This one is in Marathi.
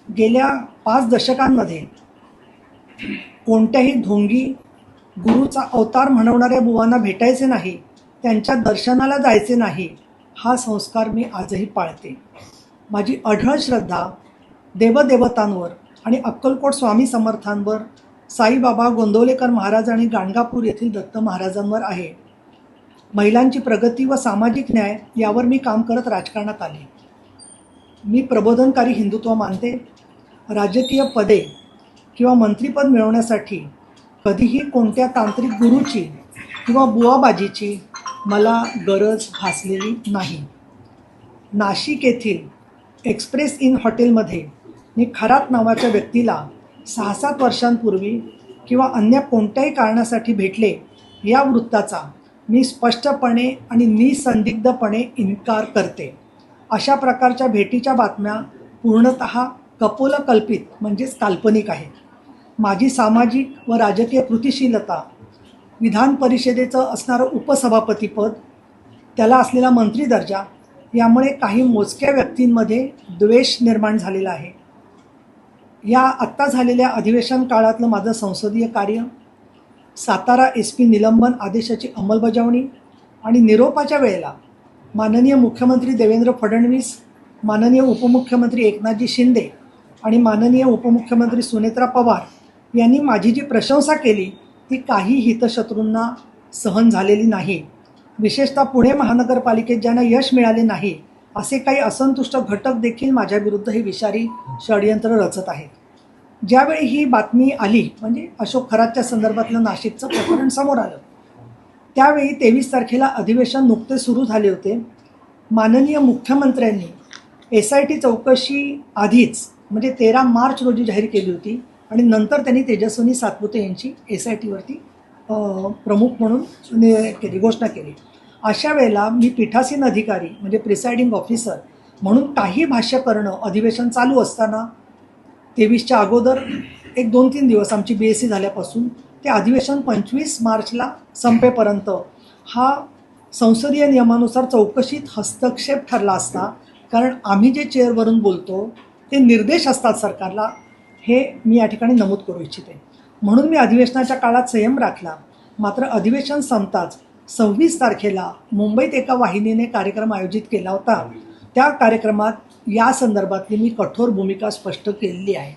गेल्या 5 दशकांमध्ये कोणत्याही ढोंगी गुरुचा अवतार म्हणवणाऱ्या बुवांना भेटायचे नाही, त्यांच्या दर्शनाला जायचे नाही, हा संस्कार मी आजही पाळते. माझी अढळ श्रद्धा देवदेवतांवर आणि अक्कलकोट स्वामी समर्थांवर, साईबाबा गोंदवलेकर महाराज आणि गाणगापूर येथील दत्त महाराजांवर आहे. महिलांची प्रगती व सामाजिक न्याय यावर मी काम करत राजकारणात आले. मी प्रबोधनकारी हिंदुत्व मानते. राजकीय पदे किंवा मंत्रीपद मिळवण्यासाठी कधीही कोणत्या तांत्रिक गुरुची किंवा बुवाबाजीची मला गरज भासलेली नाही. नाशिक येथील एक्सप्रेस इन हॉटेलमध्ये मी खरात नावाच्या व्यक्तीला 6-7 वर्षांपूर्वी किंवा अन्य कोणत्याही कारणासाठी भेटले या वृत्ताचा मी स्पष्टपणे आणि निसंदिग्धपणे इन्कार करते. अशा प्रकारच्या भेटीच्या बातम्या पूर्णतः कपोलकल्पित म्हणजेच काल्पनिक आहेत. माझी सामाजिक व राजकीय कृतिशीलता, विधान परिषदेचं असणारं उपसभापतीपद, त्याला असलेला मंत्री दर्जा यामुळे काही मोजक्या व्यक्तींमध्ये द्वेष निर्माण झालेला आहे. या आत्ता झालेल्या अधिवेशन काळातलं माझं संसदीय कार्य, सातारा SP निलंबन आदेशाची अंमलबजावणी आणि निरोपाच्या वेळेला माननीय मुख्यमंत्री देवेंद्र फडणवीस, माननीय उपमुख्यमंत्री एकनाथजी शिंदे आणि माननीय उपमुख्यमंत्री सुनेत्रा पवार यांनी माझी जी प्रशंसा केली ती काही हितशत्रूंना सहन झालेली नाही. विशेषतः पुणे महानगरपालिकेत ज्यांना यश मिळाले नाही असे काही असंतुष्ट घटक देखील माझ्याविरुद्ध हे विषारी षडयंत्र रचत आहेत. ज्यावेळी ही बातमी आली, म्हणजे अशोक खरातच्या संदर्भातलं नाशिकचं प्रकरण समोर आलं, त्यावेळी 23 तारखेला अधिवेशन नुकते सुरू झाले होते. माननीय मुख्यमंत्र्यांनी SIT चौकशी आधीच म्हणजे 13 मार्च रोजी जाहीर केली होती आणि नंतर त्यांनी तेजस्विनी सातपुते यांची SITवरती प्रमुख म्हणून घोषणा केली. अशा वेळेला मी पीठासीन अधिकारी म्हणजे प्रिसाइडिंग ऑफिसर म्हणून काही भाष्य करणं अधिवेशन चालू असताना 23च्या अगोदर 1-2-3 दिवस आमची BSc झाल्यापासून ते अधिवेशन 25 मार्चला संपेपर्यंत हा संसदीय नियमानुसार चौकशीत हस्तक्षेप ठरला असता. कारण आम्ही जे चेअरवरून बोलतो ते निर्देश असतात सरकारला, हे मी या ठिकाणी नमूद करू इच्छिते. म्हणून मी अधिवेशनाच्या काळात संयम राखला. मात्र अधिवेशन संपताच 26 तारखेला मुंबईत एका वाहिनीने कार्यक्रम आयोजित केला होता. त्या कार्यक्रमात या संदर्भातली मी कठोर भूमिका स्पष्ट केलेली आहे.